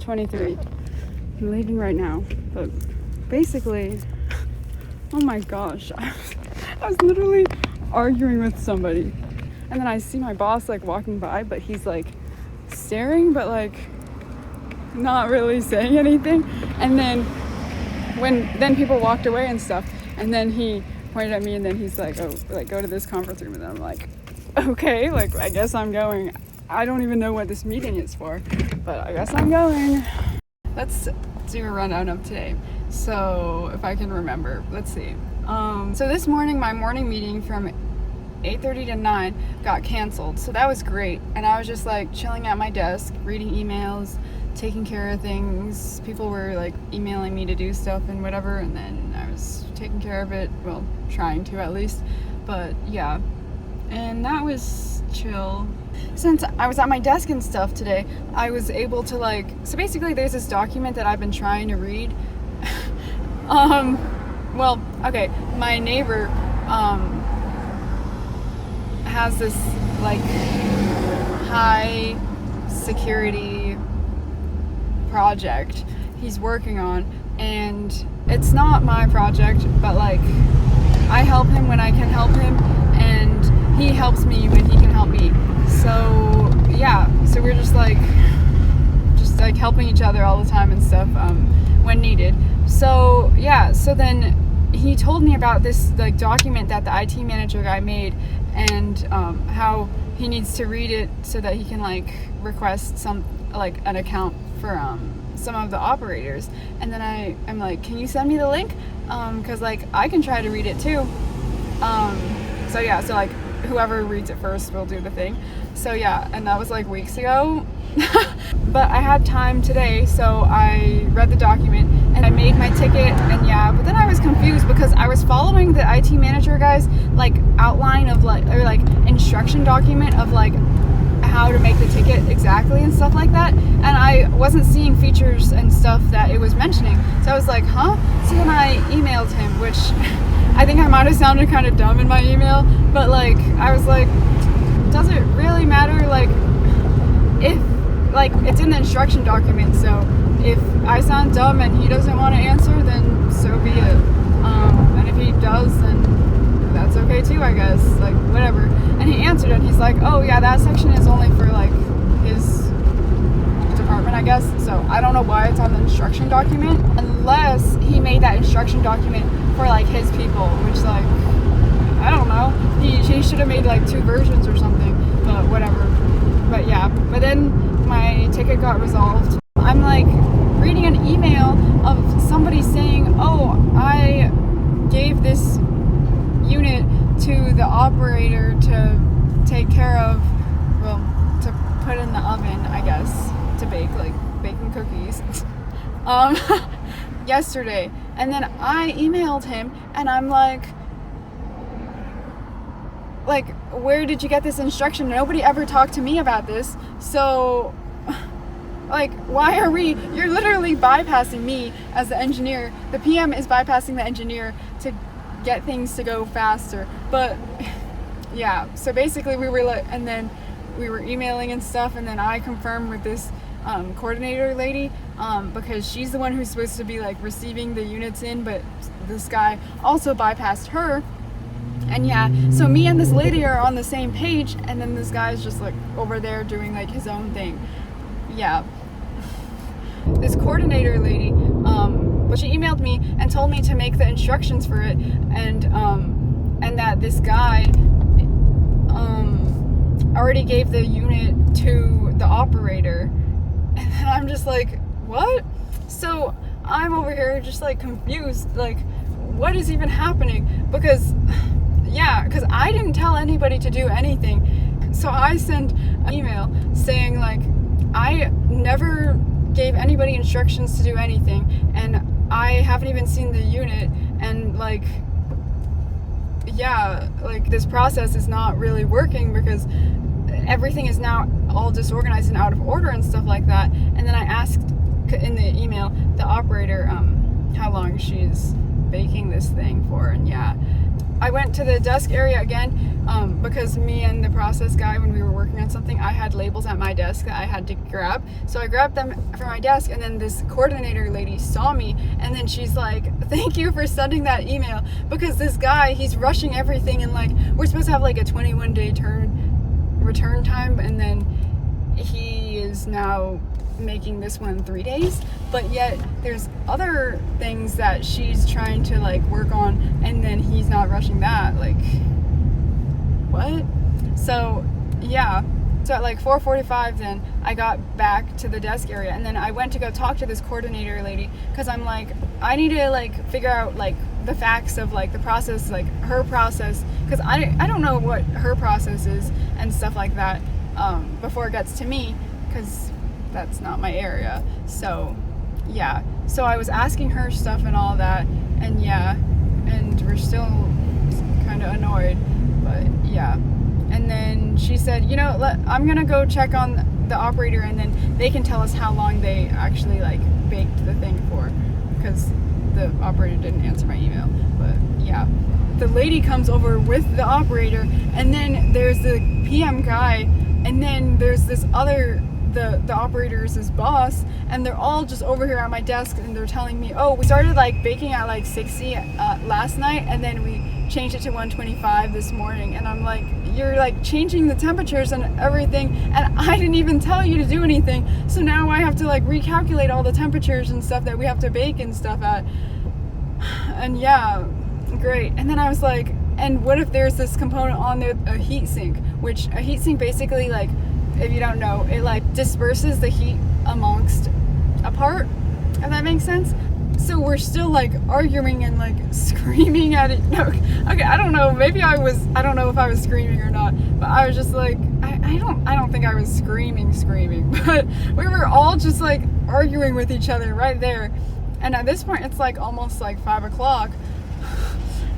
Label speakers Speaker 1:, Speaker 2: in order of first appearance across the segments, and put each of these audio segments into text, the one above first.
Speaker 1: 23. I'm leaving right now, but basically, oh my gosh, I was literally arguing with somebody, and then I see my boss like walking by, but he's like staring, but like not really saying anything. And then then people walked away and stuff, and then he pointed at me, and then he's like, oh, like go to this conference room. And then I'm like, okay, like I guess I'm going. I don't even know what this meeting is for, but I guess I'm going. Let's do a rundown of today. So if I can remember, let's see. So this morning, my morning meeting from 8:30 to 9 got canceled. So that was great. And I was just like chilling at my desk, reading emails, taking care of things. People were like emailing me to do stuff and whatever. And then I was taking care of it. Well, trying to at least. But yeah. And that was chill. Since I was at my desk and stuff today, I was able to like, so basically there's this document that I've been trying to read. Well, okay, my neighbor, has this like high security project he's working on, and it's not my project, but like I help him when I can help him, and he helps me when he can help me. So yeah, so we're just like helping each other all the time and stuff when needed. So yeah, so then he told me about this like document that the IT manager guy made, and how he needs to read it so that he can like request some like an account for some of the operators. And then I'm like, can you send me the link? Because like I can try to read it too. So yeah, so like whoever reads it first will do the thing. So yeah, and that was like weeks ago. But I had time today, so I read the document and I made my ticket, and yeah, but then I was confused because I was following the IT manager guy's like outline of like, or like instruction document of like how to make the ticket exactly and stuff like that, and I wasn't seeing features and stuff that it was mentioning. So I was like, huh? So then I emailed him, which I think I might have sounded kind of dumb in my email, but like I was like, does it really matter? Like if like it's in the instruction document, so if I sound dumb and he doesn't want to answer, then so be it. And if he does, then that's okay too, I guess. Like whatever. And he answered and he's like, oh yeah, that section is only for like his department, I guess. So I don't know why it's on the instruction document, unless he made that instruction document for like his people, which like I don't know. He should have made like 2 versions or something, but whatever. But yeah, but then my ticket got resolved. I'm like reading an email of somebody saying, oh, I gave this unit to the operator to take care of, well, to put in the oven, I guess, to bake, like baking cookies, yesterday. And then I emailed him and I'm like, where did you get this instruction? Nobody ever talked to me about this. So, like, why are you're literally bypassing me as the engineer. The PM is bypassing the engineer to get things to go faster. But, yeah, so basically we were like, and then we were emailing and stuff, and then I confirmed with this coordinator lady, because she's the one who's supposed to be, like, receiving the units in, but this guy also bypassed her. And yeah, so me and this lady are on the same page, and then this guy's just like over there doing like his own thing. Yeah. This coordinator lady, but she emailed me and told me to make the instructions for it, and that this guy already gave the unit to the operator. And then I'm just like, what? So I'm over here just like confused, like what is even happening? Because I didn't tell anybody to do anything. So I sent an email saying like, I never gave anybody instructions to do anything, and I haven't even seen the unit, and like, yeah, like this process is not really working because everything is now all disorganized and out of order and stuff like that. And then I asked in the email the operator how long she's baking this thing for, and yeah, I went to the desk area again because me and the process guy, when we were working on something, I had labels at my desk that I had to grab. So I grabbed them from my desk, and then this coordinator lady saw me, and then she's like, thank you for sending that email, because this guy, he's rushing everything, and like, we're supposed to have like a 21-day return time, and then he is now making this one 3 days, but yet there's other things that she's trying to like work on, and then he's not rushing that. Like, what? So yeah, so at like 4:45 then I got back to the desk area, and then I went to go talk to this coordinator lady, because I'm like, I need to like figure out like the facts of like the process, like her process, because I don't know what her process is and stuff like that before it gets to me, because that's not my area. So yeah, so I was asking her stuff and all that, and yeah, and we're still kind of annoyed, but yeah. And then she said, you know, I'm gonna go check on the operator, and then they can tell us how long they actually like baked the thing for, because the operator didn't answer my email. But yeah, the lady comes over with the operator, and then there's the PM guy, and then there's this other, the operator is his boss, and they're all just over here at my desk, and they're telling me, oh, we started like baking at like 60 last night, and then we changed it to 125 this morning. And I'm like, you're like changing the temperatures and everything, and I didn't even tell you to do anything, so now I have to like recalculate all the temperatures and stuff that we have to bake and stuff at. And yeah, great. And then I was like, and what if there's this component on there, a heat sink, which a heat sink basically, like, if you don't know, it like disperses the heat amongst a part, if that makes sense. So we're still like arguing and like screaming at it. No, okay, I don't know, maybe I don't know if I was screaming or not, but I was just like, I don't think I was screaming, but we were all just like arguing with each other right there. And at this point it's like almost like 5 o'clock.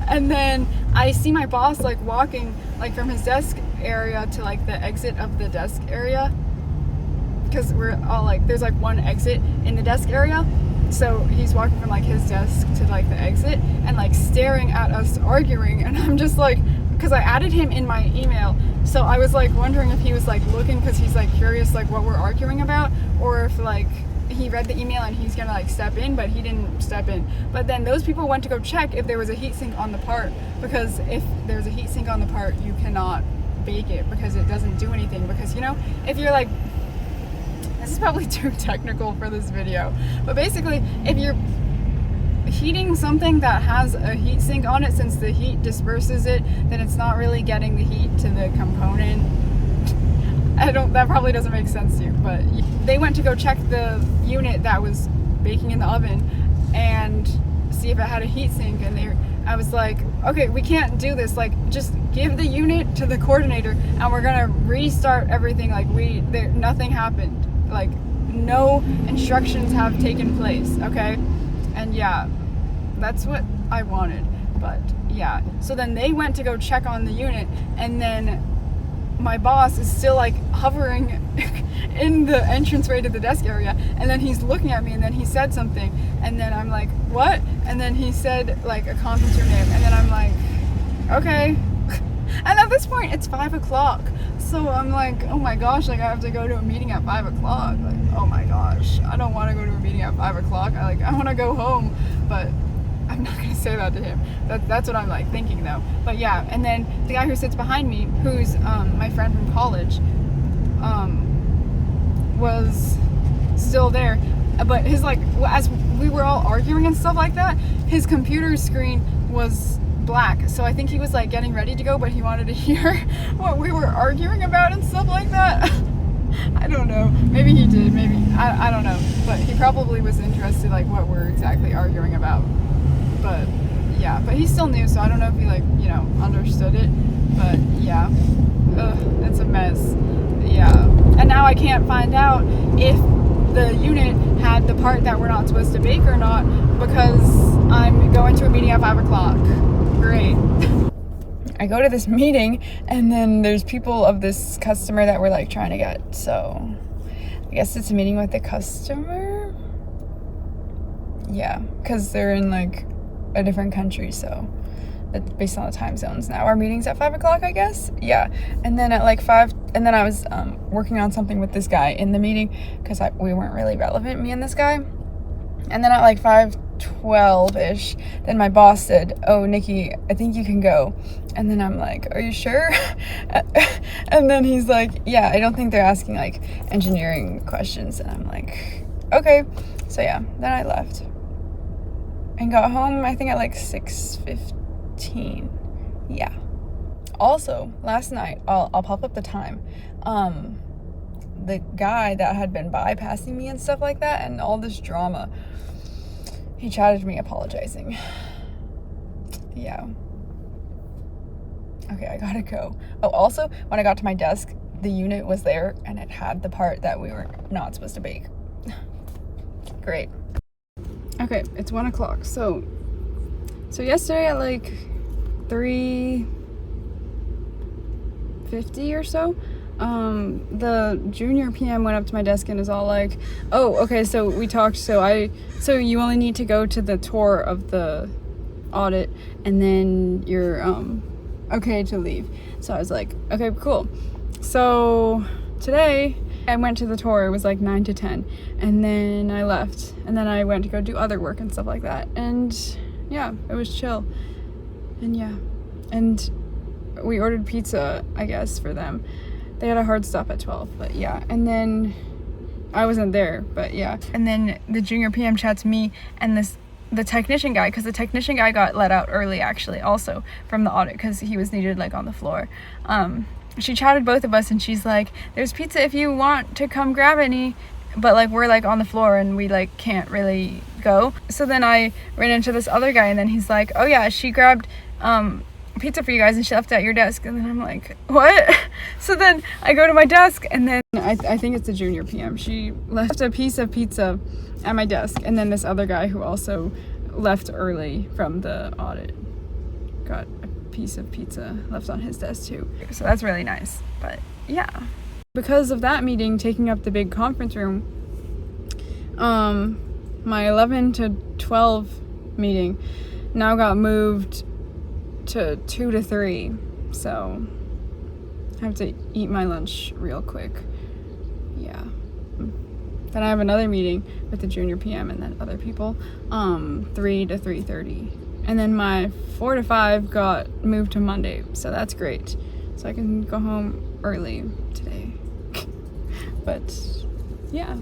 Speaker 1: And then I see my boss like walking like from his desk area to like the exit of the desk area, because we're all like, there's like one exit in the desk area, so he's walking from like his desk to like the exit and like staring at us arguing. And I'm just like, because I added him in my email, so I was like wondering if he was like looking because he's like curious like what we're arguing about, or if like he read the email and he's gonna like step in, but he didn't step in. But then those people went to go check if there was a heatsink on the part, because if there's a heatsink on the part, you cannot bake it because it doesn't do anything. Because, you know, if you're like, this is probably too technical for this video, but basically if you're heating something that has a heatsink on it, since the heat disperses it, then it's not really getting the heat to the component. That probably doesn't make sense to you, but they went to go check the unit that was baking in the oven and see if it had a heatsink, and I was like, okay, we can't do this, like, just give the unit to the coordinator and we're gonna restart everything. Like, nothing happened, like no instructions have taken place, okay? And yeah, that's what I wanted. But yeah, so then they went to go check on the unit, and then my boss is still like hovering in the entranceway to the desk area, and then he's looking at me, and then he said something, and then I'm like, what? And then he said like a conference room name, and then I'm like, okay. And at this point it's 5 o'clock, so I'm like, oh my gosh, like I have to go to a meeting at 5 o'clock. Like, oh my gosh, I don't want to go to a meeting at 5 o'clock. I want to go home, but I'm not gonna say that to him. That's what I'm like thinking though. But yeah, and then the guy who sits behind me, who's my friend from college, was still there. But his, like, as we were all arguing and stuff like that, his computer screen was black. So I think he was like getting ready to go, but he wanted to hear what we were arguing about and stuff like that. I don't know. Maybe he did. Maybe I don't know. But he probably was interested like what we're exactly arguing about. But yeah, but he's still new, so I don't know if he like, you know, understood it. But yeah, it's a mess. Yeah, and now I can't find out if the unit had the part that we're not supposed to bake or not, because I'm going to a meeting at 5 o'clock. Great. I go to this meeting, and then there's people of this customer that we're like trying to get. So I guess it's a meeting with the customer. Yeah, because they're in like a different country, so based on the time zones now. Our meeting's at 5 o'clock, I guess. Yeah. And then at like 5, and then I was working on something with this guy in the meeting because we weren't really relevant, me and this guy. And then at like 5:12-ish, then my boss said, "Oh, Nikki, I think you can go." And then I'm like, "Are you sure?" And then he's like, "Yeah, I don't think they're asking like engineering questions." And I'm like, "Okay." So yeah, then I left and got home, I think at like 6:15. Yeah. Also, last night, I'll pop up the time. The guy that had been bypassing me and stuff like that, and all this drama, he chatted me apologizing. Yeah. Okay, I gotta go. Oh, also, when I got to my desk, the unit was there, and it had the part that we were not supposed to bake. Great. Okay, it's 1 o'clock. So yesterday at like 3:50 or so, the junior PM went up to my desk and is all like, "Oh, okay, so we talked, so you only need to go to the tour of the audit and then you're okay to leave." So I was like, "Okay, cool." So today I went to the tour. It was like 9 to 10, and then I left, and then I went to go do other work and stuff like that, and yeah, it was chill. And yeah, and we ordered pizza, I guess, for them. They had a hard stop at 12, but yeah. And then I wasn't there, but yeah. And then the junior PM chats me and the technician guy, because the technician guy got let out early actually also from the audit because he was needed like on the floor. She chatted both of us and she's like, "There's pizza if you want to come grab any," but like we're like on the floor and we like can't really go. So then I ran into this other guy and then he's like, "Oh yeah, she grabbed pizza for you guys and she left it at your desk." And then I'm like, "What?" So then I go to my desk and then I think it's the junior PM. She left a piece of pizza at my desk, and then this other guy who also left early from the audit got a piece of pizza left on his desk too. So that's really nice. But yeah, because of that meeting taking up the big conference room, my 11 to 12 meeting now got moved to 2 to 3. So I have to eat my lunch real quick. Yeah. Then I have another meeting with the junior PM and then other people, 3 to 3:30. And then my 4 to 5 got moved to Monday, so that's great. So I can go home early today. But yeah.